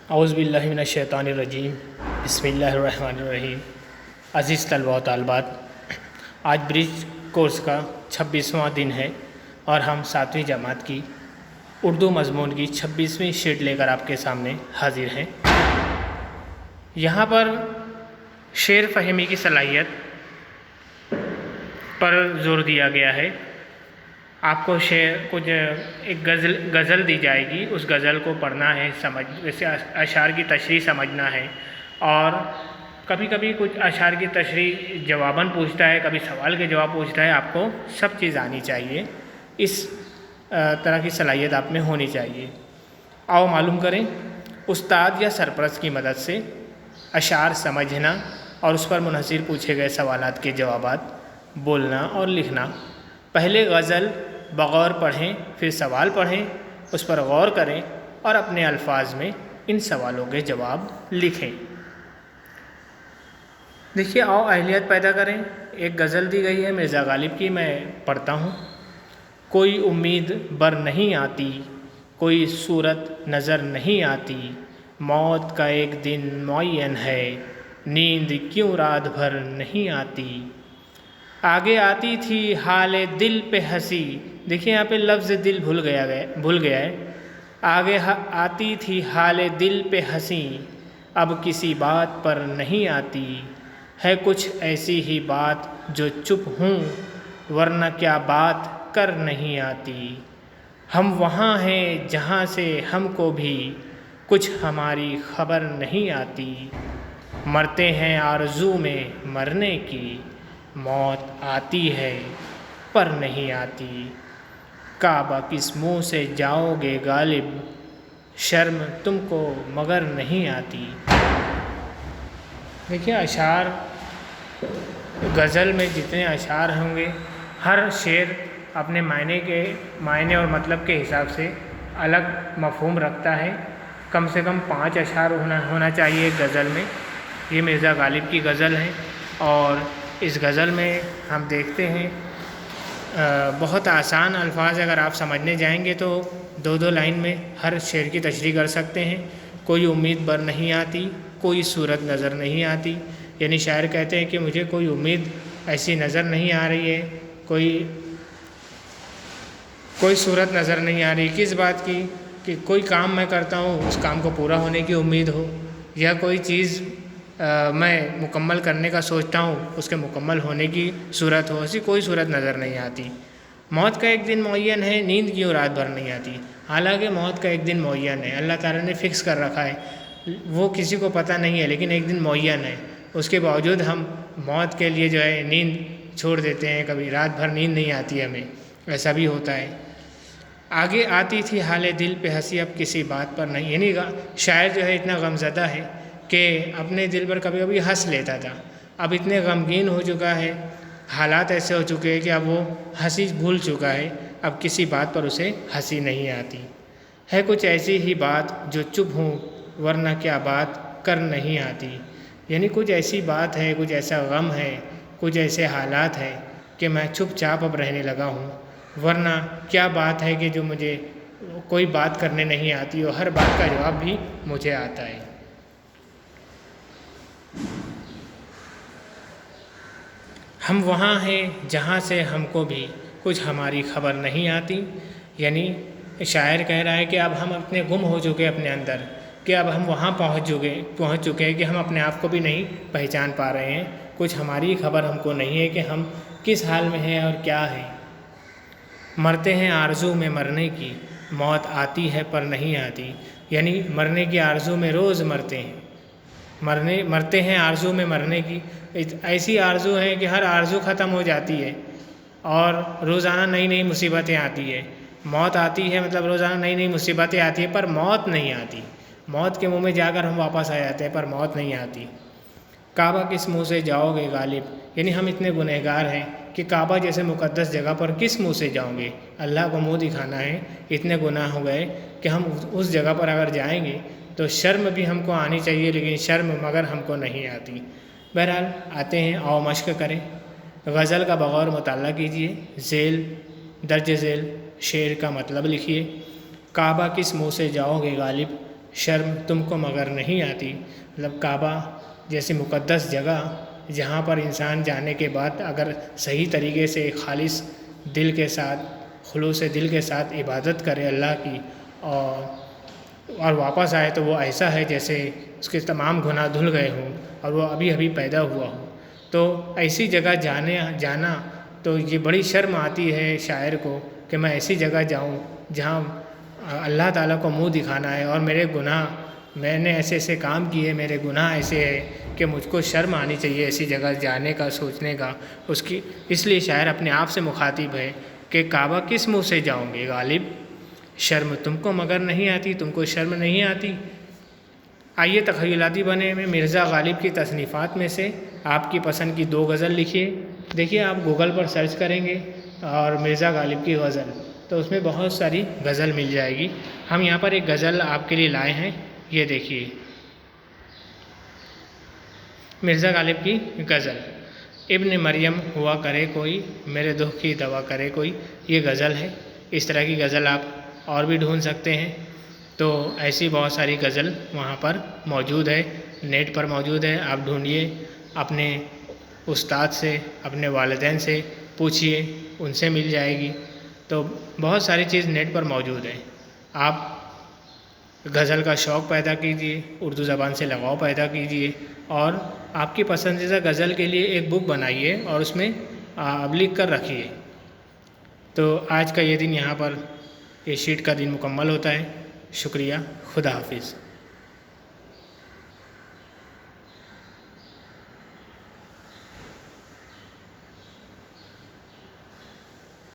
اعوذ باللہ من الشیطان الرجیم، بسم اللہ الرحمن الرحیم۔ عزیز طلباء و طالبات، آج برج کورس کا 26واں دن ہے اور ہم 7ویں جماعت کی اردو مضمون کی 26ویں شیٹ لے کر آپ کے سامنے حاضر ہیں۔ یہاں پر شعر فہمی کی صلاحیت پر زور دیا گیا ہے۔ آپ کو کچھ ایک غزل دی جائے گی، اس غزل کو پڑھنا ہے، ویسے اشعار کی تشریح سمجھنا ہے، اور کبھی کبھی کچھ اشعار کی تشریح جواباً پوچھتا ہے، کبھی سوال کے جواب پوچھتا ہے۔ آپ کو سب چیز آنی چاہیے، اس طرح کی صلاحیت آپ میں ہونی چاہیے۔ آؤ معلوم کریں، استاد یا سرپرست کی مدد سے اشعار سمجھنا اور اس پر منحصر پوچھے گئے سوالات کے جوابات بولنا اور لکھنا۔ پہلے غزل بغور پڑھیں، پھر سوال پڑھیں، اس پر غور کریں اور اپنے الفاظ میں ان سوالوں کے جواب لکھیں۔ دیکھیے، آؤ اہلیت پیدا کریں۔ ایک غزل دی گئی ہے مرزا غالب کی، میں پڑھتا ہوں۔ کوئی امید بر نہیں آتی، کوئی صورت نظر نہیں آتی، موت کا ایک دن معین ہے، نیند کیوں رات بھر نہیں آتی۔ آگے آتی تھی حال دل پہ ہنسی، دیکھیں یہاں پہ لفظ دل بھول گیا ہے۔ آگے آتی تھی حال دل پہ ہنسی، اب کسی بات پر نہیں آتی، ہے کچھ ایسی ہی بات جو چپ ہوں، ورنہ کیا بات کر نہیں آتی۔ ہم وہاں ہیں جہاں سے ہم کو بھی کچھ ہماری خبر نہیں آتی، مرتے ہیں آرزو میں مرنے کی، موت آتی ہے پر نہیں آتی۔ کعبہ کس منہ سے جاؤ گے غالب، شرم تم کو مگر نہیں آتی۔ دیکھیے، اشعار غزل میں جتنے اشعار ہوں گے، ہر شعر اپنے معنی اور مطلب کے حساب سے الگ مفہوم رکھتا ہے۔ کم سے کم 5 اشعار ہونا چاہیے ایک غزل میں۔ یہ مرزا غالب کی غزل ہے، اور اس غزل میں ہم دیکھتے ہیں بہت آسان الفاظ، اگر آپ سمجھنے جائیں گے تو 2 لائن میں ہر شعر کی تشریح کر سکتے ہیں۔ کوئی امید بر نہیں آتی، کوئی صورت نظر نہیں آتی، یعنی شاعر کہتے ہیں کہ مجھے کوئی امید ایسی نظر نہیں آ رہی ہے، کوئی صورت نظر نہیں آ رہی۔ کس بات کی؟ کہ کوئی کام میں کرتا ہوں، اس کام کو پورا ہونے کی امید ہو، یا کوئی چیز میں مکمل کرنے کا سوچتا ہوں، اس کے مکمل ہونے کی صورت ہو، ایسی کوئی صورت نظر نہیں آتی۔ موت کا ایک دن معین ہے، نیند کیوں رات بھر نہیں آتی۔ حالانکہ موت کا ایک دن معین ہے، اللہ تعالیٰ نے فکس کر رکھا ہے، وہ کسی کو پتہ نہیں ہے، لیکن ایک دن معین ہے۔ اس کے باوجود ہم موت کے لیے جو ہے نیند چھوڑ دیتے ہیں، کبھی رات بھر نیند نہیں آتی ہمیں، ایسا بھی ہوتا ہے۔ آگے آتی تھی حال دل پہ ہنسی، اب کسی بات پر نہیں، یعنی شاعر جو ہے اتنا غمزدہ ہے کہ اپنے دل پر کبھی کبھی ہنس لیتا تھا، اب اتنے غمگین ہو چکا ہے، حالات ایسے ہو چکے ہیں کہ اب وہ ہنسی بھول چکا ہے، اب کسی بات پر اسے ہنسی نہیں آتی۔ ہے کچھ ایسی ہی بات جو چپ ہوں، ورنہ کیا بات کر نہیں آتی، یعنی کچھ ایسی بات ہے، کچھ ایسا غم ہے، کچھ ایسے حالات ہیں کہ میں چپ چاپ اب رہنے لگا ہوں، ورنہ کیا بات ہے کہ جو مجھے کوئی بات کرنے نہیں آتی، اور ہر بات کا جواب بھی مجھے آتا ہے۔ ہم وہاں ہیں جہاں سے ہم کو بھی کچھ ہماری خبر نہیں آتی، یعنی شاعر کہہ رہا ہے کہ اب ہم اپنے گم ہو چکے اپنے اندر، کہ اب ہم وہاں پہنچ چکے ہیں کہ ہم اپنے آپ کو بھی نہیں پہچان پا رہے ہیں، کچھ ہماری خبر ہم کو نہیں ہے کہ ہم کس حال میں ہیں اور کیا ہے۔ مرتے ہیں آرزو میں مرنے کی، موت آتی ہے پر نہیں آتی، یعنی مرنے کی آرزو میں روز مرتے ہیں، مرتے ہیں آرزو میں مرنے کی، ایسی آرزو ہے کہ ہر آرزو ختم ہو جاتی ہے اور روزانہ نئی نئی مصیبتیں آتی ہے۔ موت آتی ہے مطلب روزانہ نئی نئی مصیبتیں آتی ہیں، پر موت نہیں آتی، موت کے منہ میں جا کر ہم واپس آ جاتے ہیں، پر موت نہیں آتی۔ کعبہ کس منہ سے جاؤ گے غالب، یعنی ہم اتنے گنہگار ہیں کہ کعبہ جیسے مقدس جگہ پر کس منہ سے جاؤں گے، اللہ کو منہ دکھانا ہے، اتنے گناہ ہو گئے کہ ہم اس جگہ پر اگر جائیں گے تو شرم بھی ہم کو آنی چاہیے، لیکن شرم مگر ہم کو نہیں آتی۔ بہرحال آتے ہیں، آؤ مشق کریں۔ غزل کا بغور مطالعہ کیجیے، ذیل درج ذیل شعر کا مطلب لکھیے۔ کعبہ کس منہ سے جاؤ گے غالب، شرم تم کو مگر نہیں آتی۔ مطلب کعبہ جیسی مقدس جگہ جہاں پر انسان جانے کے بعد اگر صحیح طریقے سے خالص دل کے ساتھ، خلوص دل کے ساتھ عبادت کرے اللہ کی اور واپس آئے تو وہ ایسا ہے جیسے اس کے تمام گناہ دھل گئے ہوں اور وہ ابھی ابھی پیدا ہوا ہو۔ تو ایسی جگہ جانا تو یہ بڑی شرم آتی ہے شاعر کو کہ میں ایسی جگہ جاؤں جہاں اللہ تعالیٰ کو منہ دکھانا ہے اور میرے گناہ، میں نے ایسے ایسے کام کیے، میرے گناہ ایسے ہے کہ مجھ کو شرم آنی چاہیے ایسی جگہ جانے کا، سوچنے کا اس لیے شاعر اپنے آپ سے مخاطب ہے کہ کعبہ کس منہ سے جاؤں گے غالب، شرم تم کو مگر نہیں آتی، تم کو شرم نہیں آتی۔ آئیے تخیلاتی بنے میں مرزا غالب کی تصنیفات میں سے آپ کی پسند کی 2 غزل لکھیے۔ دیکھیے آپ گوگل پر سرچ کریں گے اور مرزا غالب کی غزل تو اس میں بہت ساری غزل مل جائے گی۔ ہم یہاں پر ایک غزل آپ کے لیے لائے ہیں، یہ دیکھیے مرزا غالب کی غزل، ابن مریم ہوا کرے کوئی، میرے دکھ کی دوا کرے کوئی، یہ غزل ہے۔ اس طرح کی غزل آپ اور بھی ڈھونڈ سکتے ہیں۔ تو ایسی بہت ساری غزل وہاں پر موجود ہے، نیٹ پر موجود ہے، آپ ڈھونڈیے، اپنے استاد سے، اپنے والدین سے پوچھیے، ان سے مل جائے گی۔ تو بہت ساری چیز نیٹ پر موجود ہے، آپ غزل کا شوق پیدا کیجیے، اردو زبان سے لگاؤ پیدا کیجیے اور آپ کی پسندیدہ غزل کے لیے ایک بک بنائیے اور اس میں آپ لکھ کر رکھیے۔ تو آج کا یہ دن یہاں پر یہ شیٹ کا دن مکمل ہوتا ہے۔ شکریہ، خدا حافظ۔